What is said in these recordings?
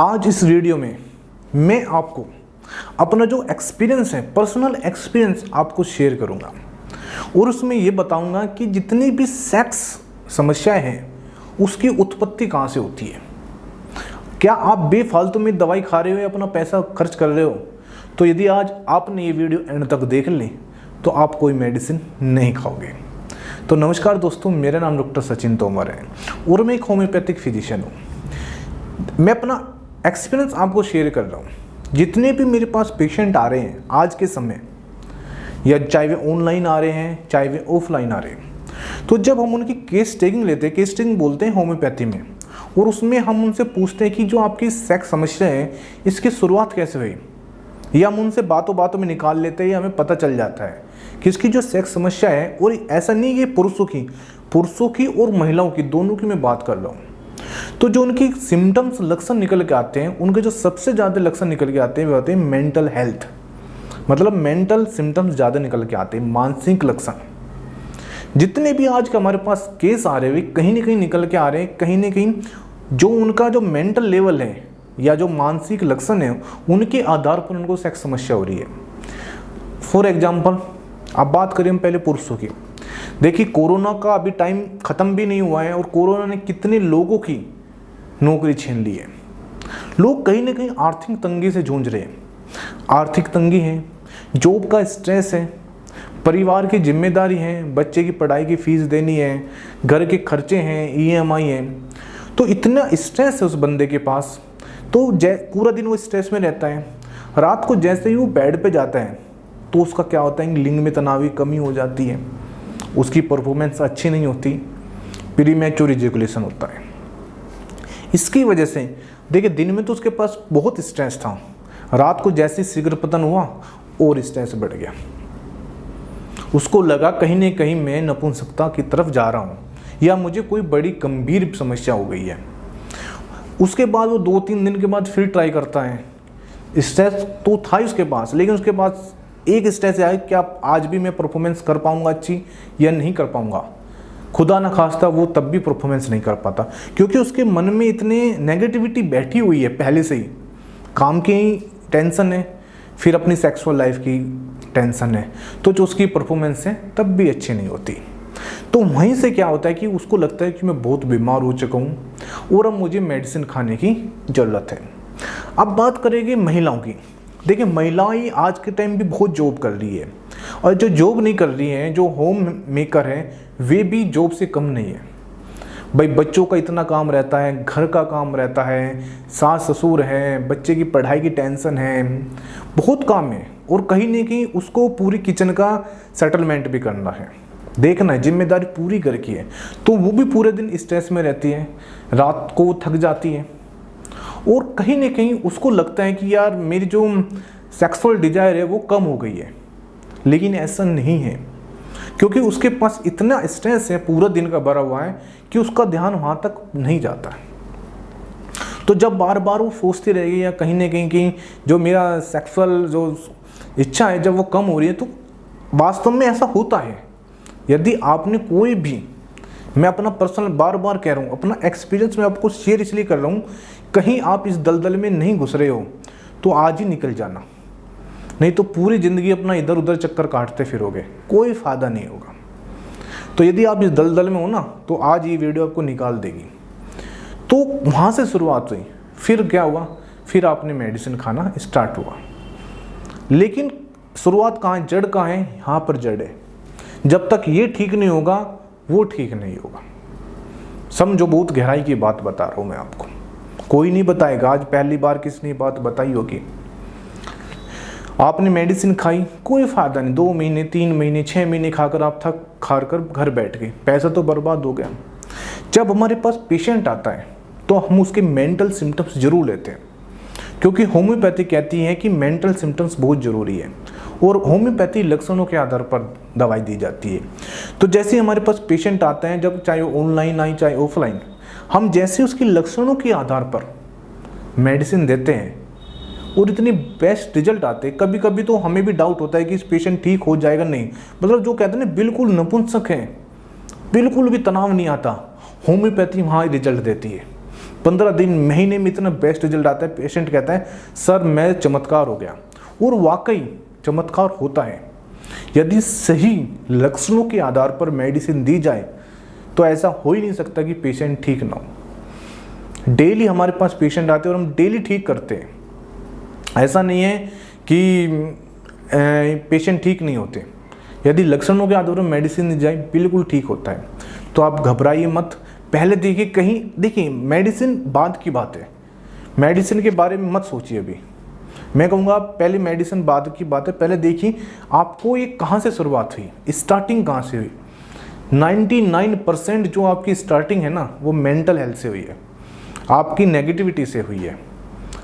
आज इस वीडियो में मैं आपको अपना जो एक्सपीरियंस है, पर्सनल एक्सपीरियंस आपको शेयर करूंगा और उसमें ये बताऊंगा कि जितनी भी सेक्स समस्याएं हैं उसकी उत्पत्ति कहाँ से होती है। क्या आप बेफालतू में दवाई खा रहे हो या अपना पैसा खर्च कर रहे हो? तो यदि आज आपने ये वीडियो एंड तक देख ली तो आप कोई मेडिसिन नहीं खाओगे। तो नमस्कार दोस्तों, मेरा नाम डॉक्टर सचिन तोमर है और मैं एक होम्योपैथिक फिजिशियन हूँ। मैं अपना एक्सपीरियंस आपको शेयर कर रहा हूँ। जितने भी मेरे पास पेशेंट आ रहे हैं आज के समय, या चाहे वे ऑनलाइन आ रहे हैं चाहे वे ऑफलाइन आ रहे हैं, तो जब हम उनकी केस टेकिंग लेते हैं, केस टेकिंग बोलते हैं होम्योपैथी में, और उसमें हम उनसे पूछते हैं कि जो आपकी सेक्स समस्या है इसकी शुरुआत कैसे हुई, या हम उनसे बातों बातों में निकाल लेते हैं या हमें पता चल जाता है कि इसकी जो सेक्स समस्या है। और ऐसा नहीं है कि पुरुषों की और महिलाओं की, दोनों की मैं बात कर रहा हूँ। तो जो उनकी सिम्टम्स लक्षण निकल के आते हैं, उनके जो सबसे ज़्यादा लक्षण निकल के आते हैं वे होते हैं मेंटल हेल्थ, मतलब मेंटल सिम्टम्स ज़्यादा निकल के आते हैं, मानसिक लक्षण। जितने भी आज के हमारे पास केस आ रहे हैं वे कहीं ना कहीं निकल के आ रहे हैं, कहीं ना कहीं जो उनका जो मेंटल लेवल है या जो मानसिक लक्षण है उनके आधार पर उनको सेक्स समस्या हो रही है। फॉर एग्जाम्पल अब बात करें हम पहले पुरुषों की। देखिए, कोरोना का अभी टाइम ख़त्म भी नहीं हुआ है और कोरोना ने कितने लोगों की नौकरी छीन ली है। लोग कहीं ना कहीं आर्थिक तंगी से जूझ रहे हैं। आर्थिक तंगी है, जॉब का स्ट्रेस है, परिवार की जिम्मेदारी है, बच्चे की पढ़ाई की फीस देनी है, घर के खर्चे हैं, EMI है। तो इतना स्ट्रेस है उस बंदे के पास, तो पूरा दिन वो स्ट्रेस में रहता है। रात को जैसे ही वो बेड पे जाता है तो उसका क्या होता है, लिंग में तनाव की कमी हो जाती है, उसकी परफॉर्मेंस अच्छी नहीं होती, प्रीमैच्योर इजैकुलेशन होता है। इसकी वजह से देखिए, दिन में तो उसके पास बहुत स्ट्रेस था, रात को जैसे शीघ्र पतन हुआ और स्ट्रेस बढ़ गया। उसको लगा कहीं ना कहीं मैं नपुंसकता की तरफ जा रहा हूँ या मुझे कोई बड़ी गंभीर समस्या हो गई है। उसके बाद वो 2-3 दिन के बाद फिर ट्राई करता है। स्ट्रेस तो था ही उसके पास, लेकिन उसके पास एक स्ट्रेस आया कि आप आज भी मैं परफॉर्मेंस कर पाऊंगा अच्छी या नहीं कर पाऊंगा। खुदा न खास्ता वो तब भी परफॉर्मेंस नहीं कर पाता, क्योंकि उसके मन में इतने नेगेटिविटी बैठी हुई है पहले से ही। काम की टेंशन है, फिर अपनी सेक्सुअल लाइफ की टेंशन है, तो जो उसकी परफॉर्मेंस है तब भी अच्छी नहीं होती। तो वहीं से क्या होता है कि उसको लगता है कि मैं बहुत बीमार हो चुका हूँ और अब मुझे मेडिसिन खाने की ज़रूरत है। अब बात करेंगे महिलाओं की। देखिए, महिलाएं आज के टाइम भी बहुत जॉब कर रही है, और जो जॉब नहीं कर रही हैं, जो होम मेकर हैं, वे भी जॉब से कम नहीं है। भाई, बच्चों का इतना काम रहता है, घर का काम रहता है, सास ससुर है, बच्चे की पढ़ाई की टेंशन है, बहुत काम है, और कहीं ना कहीं उसको पूरी किचन का सेटलमेंट भी करना है, देखना है, जिम्मेदारी पूरी घर की है। तो वो भी पूरे दिन स्ट्रेस में रहती है, रात को थक जाती है, और कहीं ना कहीं उसको लगता है कि यार मेरी जो सेक्सुअल डिजायर है वो कम हो गई है। लेकिन ऐसा नहीं है, क्योंकि उसके पास इतना स्ट्रेस है पूरा दिन का भरा हुआ है कि उसका ध्यान वहाँ तक नहीं जाता है। तो जब बार बार वो सोचती रहेगी या कहीं ना कहीं कि जो मेरा सेक्सुअल जो इच्छा है जब वो कम हो रही है, तो वास्तव में ऐसा होता है। यदि आपने कोई भी, मैं अपना पर्सनल बार बार कह रहा हूँ, अपना एक्सपीरियंस मैं आपको शेयर इसलिए कर रहा हूँ, कहीं आप इस दलदल में नहीं घुस रहे हो तो आज ही निकल जाना, नहीं तो पूरी ज़िंदगी अपना इधर उधर चक्कर काटते फिरोगे, कोई फ़ायदा नहीं होगा। तो यदि आप इस दलदल में हो ना, तो आज ये वीडियो आपको निकाल देगी। तो वहाँ से शुरुआत हुई, फिर क्या हुआ, फिर आपने मेडिसिन खाना स्टार्ट हुआ। लेकिन शुरुआत कहाँ है, जड़ कहाँ है, यहाँ पर जड़ है। जब तक ये ठीक नहीं होगा वो ठीक नहीं होगा। समझो, बहुत गहराई की बात बता रहा हूँ मैं आपको, कोई नहीं बताएगा। आज पहली बार किसने बात बताई होगी। आपने मेडिसिन खाई, कोई फ़ायदा नहीं, 2 महीने 3 महीने 6 महीने खाकर आप थक हार कर घर बैठ गए, पैसा तो बर्बाद हो गया। जब हमारे पास पेशेंट आता है तो हम उसके मेंटल सिम्टम्स जरूर लेते हैं, क्योंकि होम्योपैथी कहती है कि मेंटल सिम्टम्स बहुत ज़रूरी है और होम्योपैथी लक्षणों के आधार पर दवाई दी जाती है। तो जैसे हमारे पास पेशेंट आता है, जब चाहे ऑनलाइन आए चाहे ऑफलाइन, हम जैसे उसकी लक्षणों के आधार पर मेडिसिन देते हैं और इतनी बेस्ट रिजल्ट आते हैं। कभी कभी तो हमें भी डाउट होता है कि इस पेशेंट ठीक हो जाएगा नहीं, मतलब जो कहते हैं ना बिल्कुल नपुंसक है, बिल्कुल भी तनाव नहीं आता, होम्योपैथी वहाँ रिजल्ट देती है। 15 दिन महीने में इतना बेस्ट रिजल्ट आता है, पेशेंट कहता है सर मैं चमत्कार हो गया। और वाकई चमत्कार होता है। यदि सही लक्षणों के आधार पर मेडिसिन दी जाए तो ऐसा हो ही नहीं सकता कि पेशेंट ठीक ना हो। डेली हमारे पास पेशेंट आते हैं और हम डेली ठीक करते हैं। ऐसा नहीं है कि पेशेंट ठीक नहीं होते। यदि लक्षणों के आधार पर मेडिसिन दी जाए बिल्कुल ठीक होता है। तो आप घबराइए मत। पहले देखिए, कहीं देखिए मेडिसिन बाद की बात है, मेडिसिन के बारे में मत सोचिए। अभी मैं कहूँगा पहले मेडिसिन बाद की बात है। पहले देखिए आपको ये कहाँ से शुरुआत हुई, स्टार्टिंग कहाँ से हुई। 99% जो आपकी स्टार्टिंग है ना वो मेंटल हेल्थ से हुई है, आपकी नेगेटिविटी से हुई है।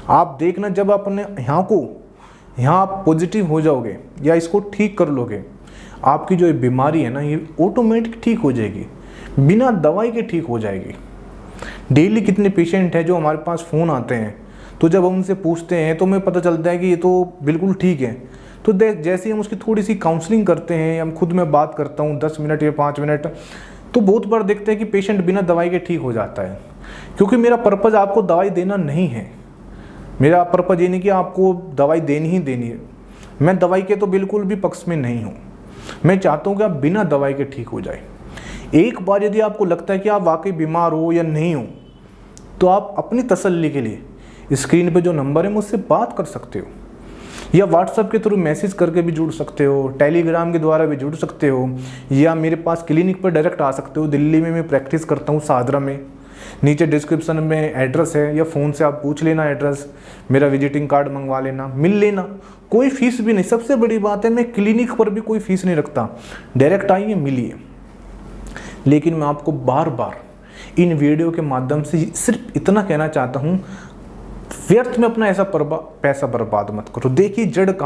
आप देखना जब आप अपने यहाँ आप पॉजिटिव हो जाओगे या इसको ठीक कर लोगे, आपकी जो बीमारी है ना ये ऑटोमेटिक ठीक हो जाएगी, बिना दवाई के ठीक हो जाएगी। डेली कितने पेशेंट हैं जो हमारे पास फ़ोन आते हैं, तो जब हम उनसे पूछते हैं तो हमें पता चलता है कि ये तो बिल्कुल ठीक है। तो जैसे ही हम उसकी थोड़ी सी काउंसलिंग करते हैं, हम खुद में बात करता हूँ 10 मिनट या 5 मिनट, तो बहुत बार देखते हैं कि पेशेंट बिना दवाई के ठीक हो जाता है। क्योंकि मेरा पर्पज़ आपको दवाई देना नहीं है, मेरा पर्पज़ ये नहीं कि आपको दवाई देनी ही देनी है। मैं दवाई के तो बिल्कुल भी पक्ष में नहीं हूँ। मैं चाहता हूँ कि आप बिना दवाई के ठीक हो जाए। एक बार यदि आपको लगता है कि आप वाकई बीमार हो या नहीं हो, तो आप अपनी तसल्ली के लिए स्क्रीन पे जो नंबर है मुझसे बात कर सकते हो, या व्हाट्सएप के थ्रू मैसेज करके भी जुड़ सकते हो, टेलीग्राम के द्वारा भी जुड़ सकते हो, या मेरे पास क्लिनिक पर डायरेक्ट आ सकते हो। दिल्ली में मैं प्रैक्टिस करता हूँ सादरा में, नीचे डिस्क्रिप्शन में एड्रेस है, या फ़ोन से आप पूछ लेना एड्रेस, मेरा विजिटिंग कार्ड मंगवा लेना, मिल लेना, कोई फीस भी नहीं। सबसे बड़ी बात है मैं क्लिनिक पर भी कोई फीस नहीं रखता, डायरेक्ट आइए मिलिए। लेकिन मैं आपको बार बार इन वीडियो के माध्यम से सिर्फ इतना कहना चाहता हूँ, व्यर्थ में अपना ऐसा पैसा बर्बाद मत करो। देखिए जड़ कहाँ